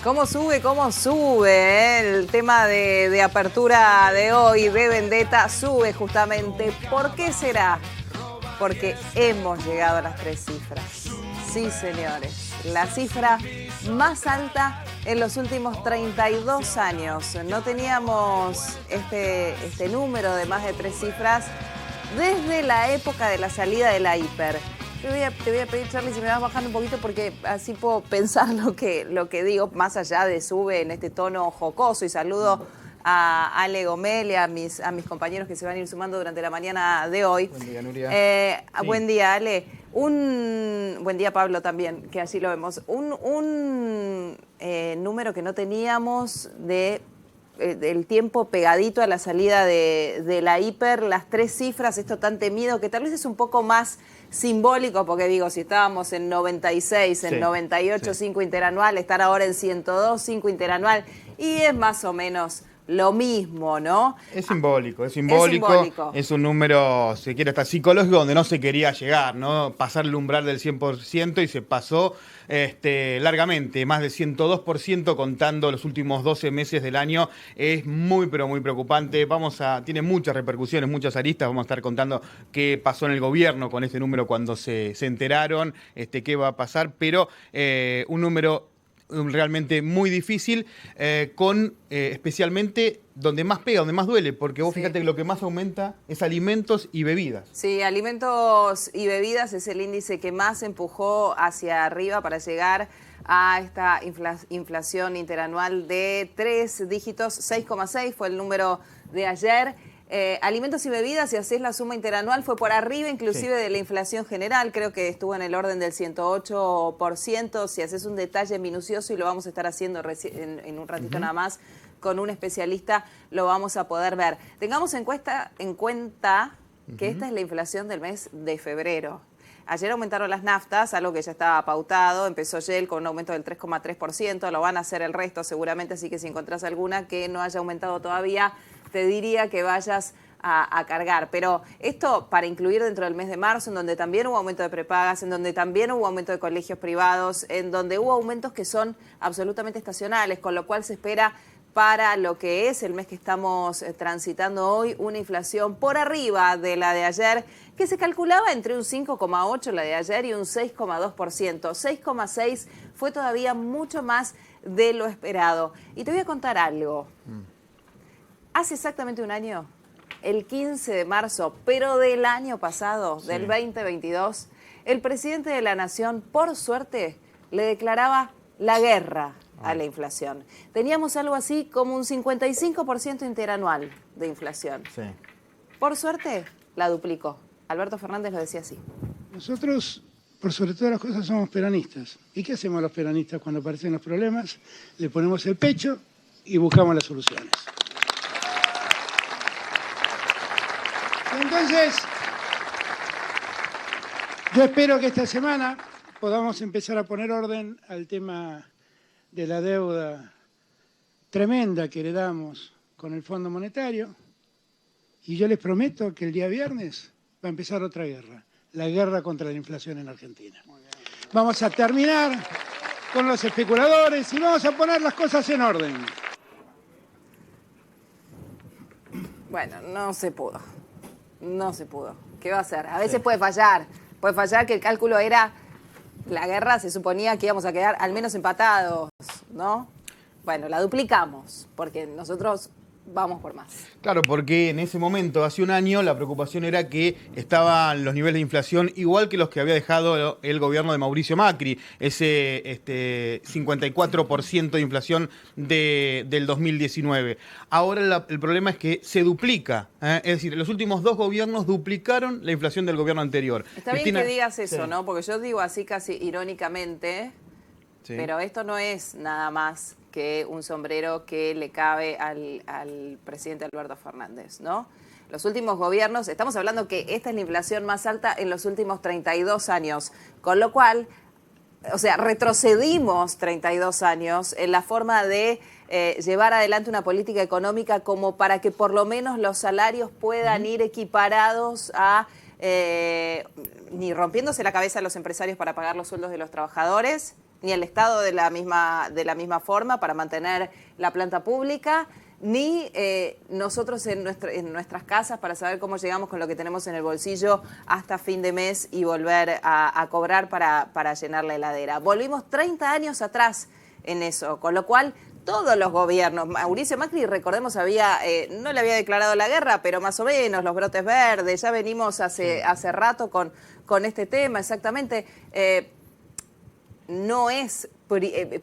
¿Cómo sube? ¿Cómo sube? El tema de apertura de hoy, de Vendetta, sube justamente. ¿Por qué será? Porque hemos llegado a las 3 cifras. Sí, señores. La cifra más alta en los últimos 32 años. No teníamos este número de más de 3 cifras desde la época de la salida de la hiper. Te voy a pedir, Charlie, si me vas bajando un poquito porque así puedo pensar lo que digo, más allá de sube en este tono jocoso. Y saludo a Ale Gomel y a mis compañeros que se van a ir sumando durante la mañana de hoy. Buen día, Nuria. Sí. Buen día, Ale. Buen día, Pablo, también, que así lo vemos. Un número que no teníamos del tiempo pegadito a la salida de la hiper, las 3 cifras, esto tan temido, que tal vez es un poco más simbólico, porque digo, si estábamos en 96, en 98, 5 interanual, estar ahora en 102, 5 interanual, y es más o menos lo mismo, ¿no? Es simbólico. Es un número, si quiere, hasta psicológico, donde no se quería llegar, ¿no? Pasar el umbral del 100% y se pasó largamente, más del 102% contando los últimos 12 meses del año. Es muy, pero muy preocupante. Tiene muchas repercusiones, muchas aristas. Vamos a estar contando qué pasó en el gobierno con este número cuando se enteraron, qué va a pasar, pero un número realmente muy difícil, especialmente donde más pega, donde más duele, porque vos fíjate que lo que más aumenta es alimentos y bebidas. Sí, alimentos y bebidas es el índice que más empujó hacia arriba para llegar a esta inflación interanual de 3 dígitos, 6,6 fue el número de ayer. Alimentos y bebidas, si haces la suma interanual, fue por arriba inclusive de la inflación general, creo que estuvo en el orden del 108%, si haces un detalle minucioso, y lo vamos a estar haciendo en un ratito nada más, con un especialista lo vamos a poder ver. Tengamos en cuenta que esta es la inflación del mes de febrero. Ayer aumentaron las naftas, algo que ya estaba pautado, empezó Shell con un aumento del 3,3%, lo van a hacer el resto seguramente, así que si encontrás alguna que no haya aumentado todavía, te diría que vayas a cargar. Pero esto para incluir dentro del mes de marzo, en donde también hubo aumento de prepagas, en donde también hubo aumento de colegios privados, en donde hubo aumentos que son absolutamente estacionales, con lo cual se espera para lo que es el mes que estamos transitando hoy, una inflación por arriba de la de ayer, que se calculaba entre un 5,8 la de ayer y un 6,2%. 6,6 fue todavía mucho más de lo esperado. Y te voy a contar algo. Hace exactamente un año, el 15 de marzo, pero del año pasado, del 2022, el presidente de la Nación, por suerte, le declaraba la guerra a la inflación. Teníamos algo así como un 55% interanual de inflación. Sí. Por suerte, la duplicó. Alberto Fernández lo decía así. Nosotros, por sobre todas las cosas, somos peronistas. ¿Y qué hacemos los peronistas cuando aparecen los problemas? Le ponemos el pecho y buscamos las soluciones. Entonces, yo espero que esta semana podamos empezar a poner orden al tema de la deuda tremenda que heredamos con el Fondo Monetario, y yo les prometo que el día viernes va a empezar otra guerra, la guerra contra la inflación en Argentina. Vamos a terminar con los especuladores y vamos a poner las cosas en orden. Bueno, no se pudo. No se pudo. ¿Qué va a hacer? A veces puede fallar. Puede fallar, que el cálculo era la guerra, se suponía que íbamos a quedar al menos empatados, ¿no? Bueno, la duplicamos, porque nosotros vamos por más. Claro, porque en ese momento, hace un año, la preocupación era que estaban los niveles de inflación igual que los que había dejado el gobierno de Mauricio Macri, ese 54% de inflación del 2019. Ahora el problema es que se duplica, es decir, los últimos 2 gobiernos duplicaron la inflación del gobierno anterior. Está bien que digas eso, ¿no? Porque yo digo así casi irónicamente, pero esto no es nada más que un sombrero que le cabe al presidente Alberto Fernández, ¿no? Los últimos gobiernos, estamos hablando que esta es la inflación más alta en los últimos 32 años, con lo cual, o sea, retrocedimos 32 años en la forma de llevar adelante una política económica como para que por lo menos los salarios puedan ir equiparados a ni rompiéndose la cabeza a los empresarios para pagar los sueldos de los trabajadores, ni el Estado de la misma forma para mantener la planta pública, ni nosotros en nuestras casas para saber cómo llegamos con lo que tenemos en el bolsillo hasta fin de mes y volver a cobrar para llenar la heladera. Volvimos 30 años atrás en eso, con lo cual todos los gobiernos, Mauricio Macri, recordemos, no le había declarado la guerra, pero más o menos, los brotes verdes, ya venimos hace rato con este tema, exactamente. No es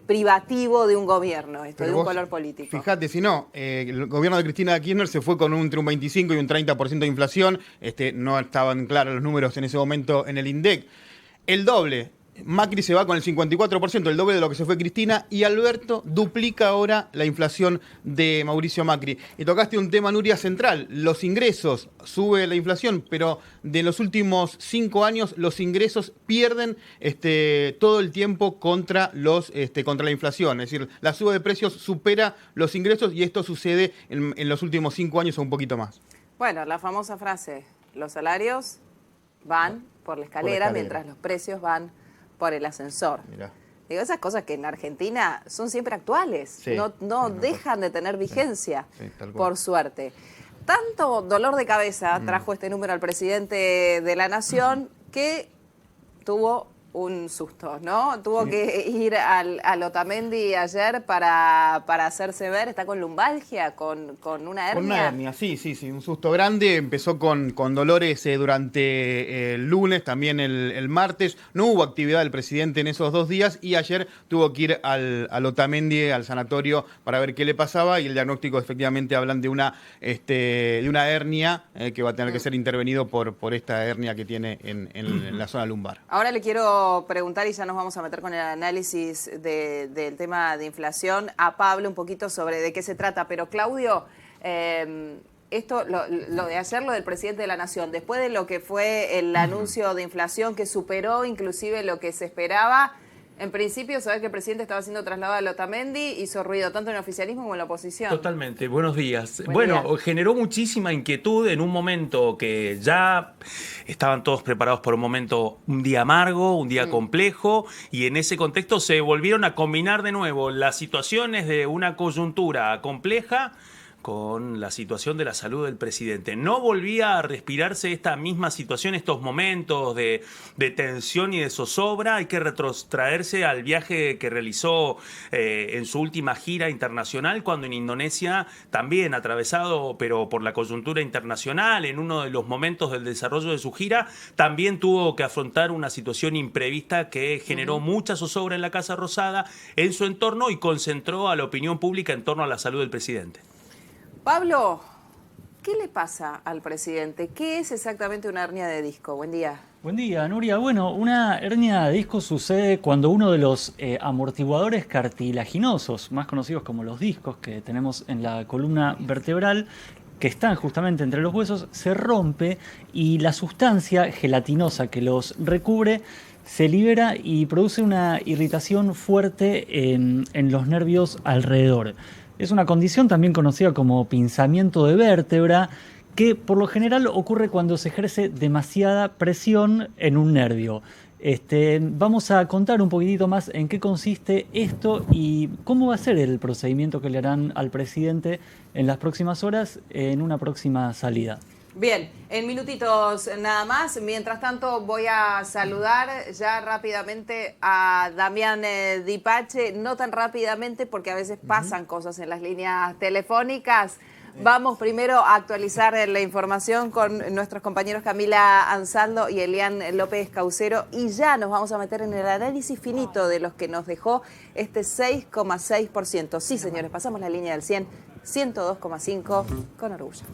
privativo de un gobierno, de un color político. Fíjate, si no, el gobierno de Cristina Kirchner se fue con entre un 25 y un 30% de inflación, no estaban claros los números en ese momento en el INDEC. El doble. Macri se va con el 54%, el doble de lo que se fue Cristina, y Alberto duplica ahora la inflación de Mauricio Macri. Y tocaste un tema, Nuria, central. Los ingresos, sube la inflación, pero de los últimos 5 años los ingresos pierden todo el tiempo contra la inflación. Es decir, la suba de precios supera los ingresos y esto sucede en los últimos 5 años o un poquito más. Bueno, la famosa frase, los salarios van por la escalera. Mientras los precios van por el ascensor. Mirá. Digo, esas cosas que en Argentina son siempre actuales, sí, no dejan de tener vigencia, sí, por suerte. Tanto dolor de cabeza trajo este número al presidente de la Nación que tuvo un susto, ¿no? Tuvo que ir al Otamendi ayer para hacerse ver. Está con lumbalgia, con una hernia. Con una hernia, sí, un susto grande. Empezó con dolores durante el lunes, también el martes. No hubo actividad del presidente en esos 2 días y ayer tuvo que ir al Otamendi, al sanatorio, para ver qué le pasaba, y el diagnóstico, efectivamente, hablan de una hernia que va a tener que ser intervenido por esta hernia que tiene en la zona lumbar. Ahora le quiero preguntar, y ya nos vamos a meter con el análisis del tema de inflación, a Pablo un poquito sobre de qué se trata. Pero Claudio, esto, lo de ayer, lo del presidente de la Nación, después de lo que fue el anuncio de inflación que superó inclusive lo que se esperaba, en principio, sabés que el presidente estaba siendo trasladado al Otamendi, hizo ruido tanto en el oficialismo como en la oposición. Totalmente, buenos días. Bueno, generó muchísima inquietud en un momento que ya estaban todos preparados por un día amargo, un día complejo, y en ese contexto se volvieron a combinar de nuevo las situaciones de una coyuntura compleja con la situación de la salud del presidente. No volvía a respirarse esta misma situación, estos momentos de tensión y de zozobra. Hay que retrotraerse al viaje que realizó en su última gira internacional, cuando en Indonesia, también atravesado pero por la coyuntura internacional, en uno de los momentos del desarrollo de su gira, también tuvo que afrontar una situación imprevista que generó mucha zozobra en la Casa Rosada, en su entorno, y concentró a la opinión pública en torno a la salud del presidente. Pablo, ¿qué le pasa al presidente? ¿Qué es exactamente una hernia de disco? Buen día. Buen día, Nuria. Bueno, una hernia de disco sucede cuando uno de los amortiguadores cartilaginosos, más conocidos como los discos que tenemos en la columna vertebral, que están justamente entre los huesos, se rompe y la sustancia gelatinosa que los recubre se libera y produce una irritación fuerte en los nervios alrededor. Es una condición también conocida como pinzamiento de vértebra, que por lo general ocurre cuando se ejerce demasiada presión en un nervio. Vamos a contar un poquitito más en qué consiste esto y cómo va a ser el procedimiento que le harán al presidente en las próximas horas en una próxima salida. Bien, en minutitos nada más. Mientras tanto, voy a saludar ya rápidamente a Damián Di Pace. No tan rápidamente porque a veces pasan cosas en las líneas telefónicas. Vamos primero a actualizar la información con nuestros compañeros Camila Ansaldo y Elian López Caucero, y ya nos vamos a meter en el análisis finito de los que nos dejó este 6,6%. Sí, señores, pasamos la línea del 100, 102,5 con orgullo.